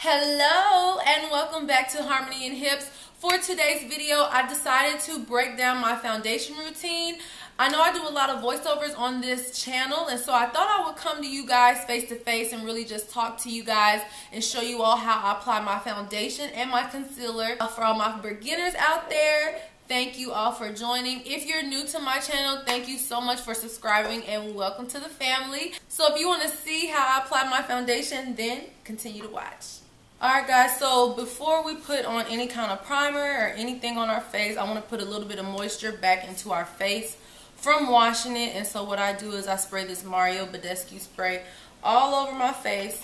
Hello and welcome back to Harmony and Hips. For today's video, I decided to break down my foundation routine. I know I do a lot of voiceovers on this channel, and so I thought I would come to you guys face to face and really just talk to you guys and show you all how I apply my foundation and my concealer. For all my beginners out there, thank you all for joining. If you're new to my channel, thank you so much for subscribing and welcome to the family. So if you want to see how I apply my foundation, then continue to watch. Alright guys, so before we put on any kind of primer or anything on our face, I want to put a little bit of moisture back into our face from washing it. And so what I do is I spray this Mario Badescu spray all over my face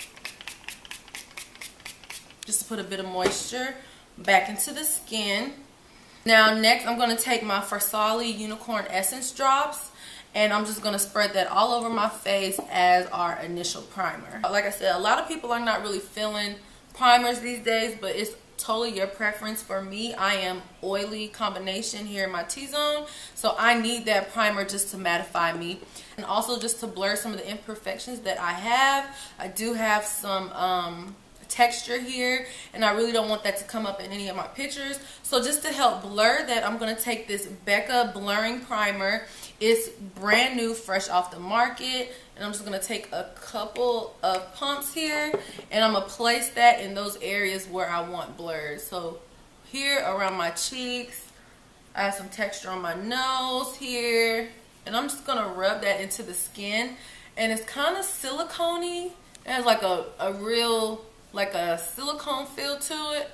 just to put a bit of moisture back into the skin. Now next I'm going to take my Farsali Unicorn Essence drops and I'm just going to spread that all over my face as our initial primer. Like I said, a lot of people are not really feeling primers these days, but it's totally your preference. For me, I am oily combination here in my T-zone, so I need that primer just to mattify me and also just to blur some of the imperfections that I have. I do have some texture here and I really don't want that to come up in any of my pictures, so just to help blur that, I'm going to take this Becca blurring primer. It's brand new, fresh off the market, and I'm just going to take a couple of pumps here and I'm going to place that in those areas where I want blurred. So here around my cheeks, I have some texture on my nose here, and I'm just going to rub that into the skin, and it's kind of silicone-y. It has like a real like a silicone feel to it.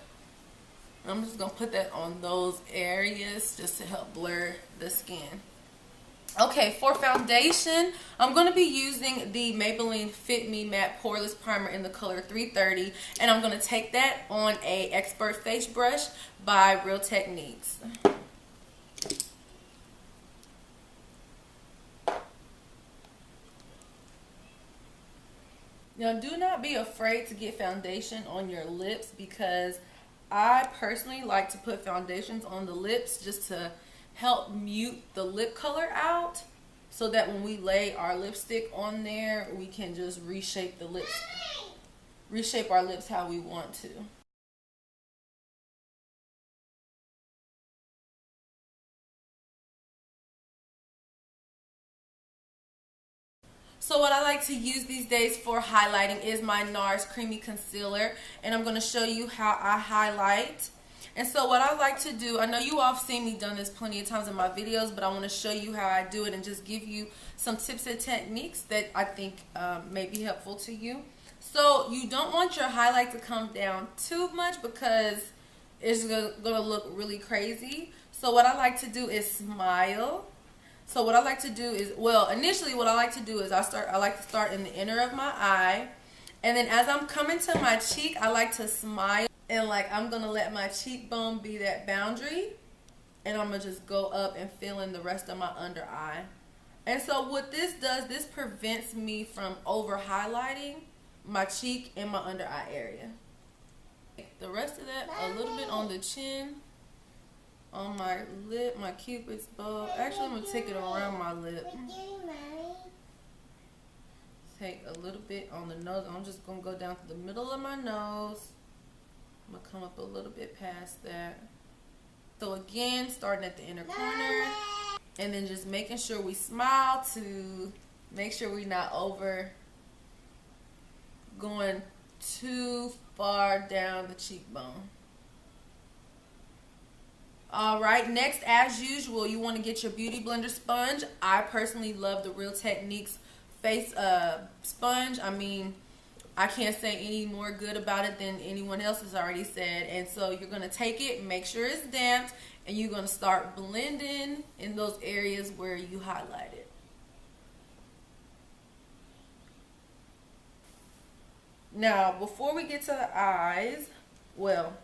I'm just going to put that on those areas just to help blur the skin. Okay, for foundation, I'm going to be using the Maybelline Fit Me Matte Poreless Primer in the color 330, and I'm going to take that on a Expert Face Brush by Real Techniques. Now, do not be afraid to get foundation on your lips, because I personally like to put foundations on the lips just to help mute the lip color out, so that when we lay our lipstick on there, we can just reshape the lips, reshape our lips how we want to. So what I like to use these days for highlighting is my NARS Creamy Concealer, and I'm going to show you how I highlight. And so what I like to do, I know you all have seen me done this plenty of times in my videos, but I want to show you how I do it and just give you some tips and techniques that I think may be helpful to you. So you don't want your highlight to come down too much because it's going to look really crazy. So what I like to do is smile. So what I like to do is, well, initially what I like to do is I like to start in the inner of my eye, and then as I'm coming to my cheek, I like to smile, and like I'm gonna let my cheekbone be that boundary, and I'm gonna just go up and fill in the rest of my under eye. And so what this does, this prevents me from over highlighting my cheek and my under eye area. The rest of that, a little bit on the chin, on my lip, my cupid's bow. Actually, I'm going to take it around my lip. Take a little bit on the nose. I'm just going to go down to the middle of my nose. I'm going to come up a little bit past that. So again, starting at the inner corner, and then just making sure we smile to make sure we're not over going too far down the cheekbone. Alright, next, as usual, you want to get your Beauty Blender sponge. I personally love the Real Techniques face sponge. I mean, I can't say any more good about it than anyone else has already said. And so you're going to take it, make sure it's damp, and you're going to start blending in those areas where you highlighted. Now, before we get to the eyes, well,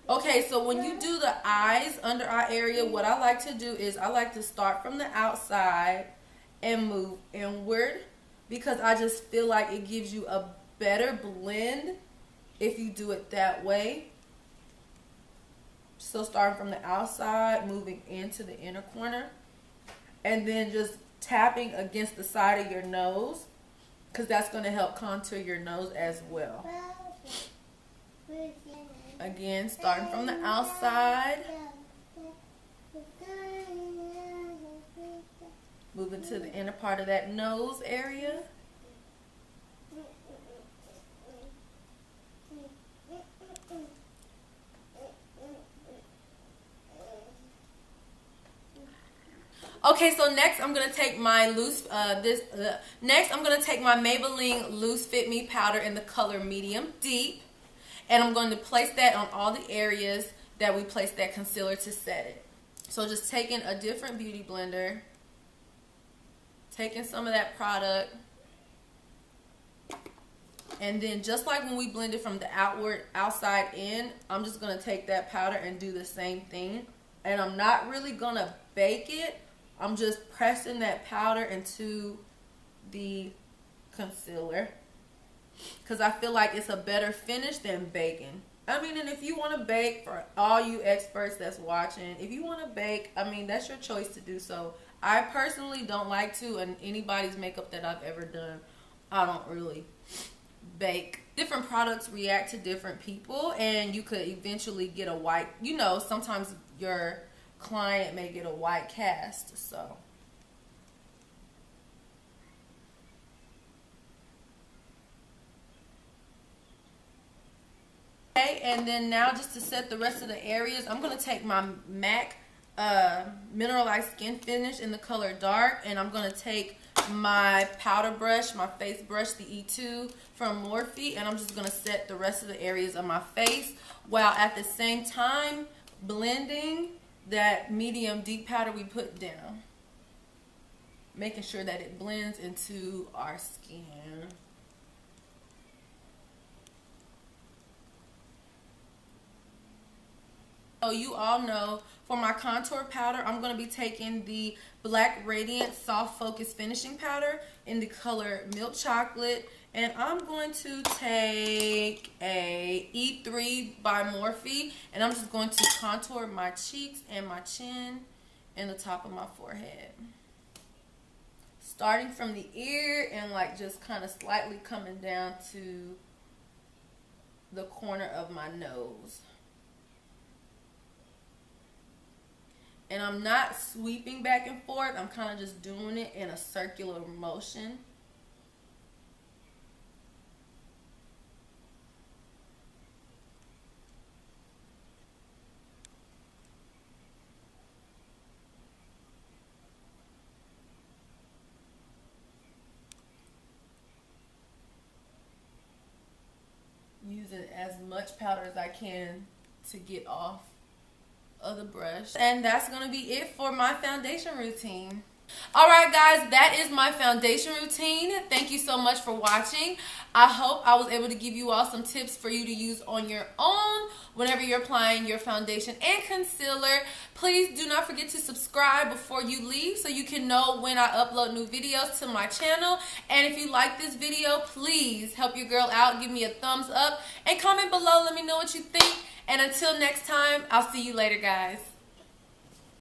okay, so when you do the eyes, under eye area, what I like to do is I like to start from the outside and move inward, because I just feel like it gives you a better blend if you do it that way. So starting from the outside, moving into the inner corner, and then just tapping against the side of your nose, because that's going to help contour your nose as well. Again, starting from the outside. Moving to the inner part of that nose area. Okay, so next I'm gonna take my next I'm gonna take my Maybelline Loose Fit Me powder in the color medium deep, and I'm going to place that on all the areas that we placed that concealer to set it. So just taking a different beauty blender, taking some of that product, and then just like when we blended from the outside in, I'm just gonna take that powder and do the same thing. And I'm not really gonna bake it. I'm just pressing that powder into the concealer because I feel like it's a better finish than baking. I mean, and if you want to bake, for all you experts that's watching, if you want to bake, I mean, that's your choice to do so. I personally don't like to, and anybody's makeup that I've ever done, I don't really bake. Different products react to different people, and you could eventually get a white, you know, sometimes your client may get a white cast. So okay, and then now just to set the rest of the areas, I'm going to take my MAC mineralized skin finish in the color dark, and I'm going to take my powder brush, my face brush, the E2 from Morphe, and I'm just going to set the rest of the areas of my face while at the same time blending that medium deep powder we put down, making sure that it blends into our skin. So you all know, for my contour powder, I'm going to be taking the Black Radiant Soft Focus Finishing Powder in the color Milk Chocolate. And I'm going to take a E3 by Morphe, and I'm just going to contour my cheeks and my chin and the top of my forehead. Starting from the ear and like just kind of slightly coming down to the corner of my nose. And I'm not sweeping back and forth. I'm kind of just doing it in a circular motion. Using as much powder as I can to get off of the brush. And that's going to be it for my foundation routine. Alright guys, that is my foundation routine. Thank you so much for watching. I hope I was able to give you all some tips for you to use on your own whenever you're applying your foundation and concealer. Please do not forget to subscribe before you leave so you can know when I upload new videos to my channel. And if you like this video, please help your girl out. Give me a thumbs up and comment below. Let me know what you think. And until next time, I'll see you later, guys.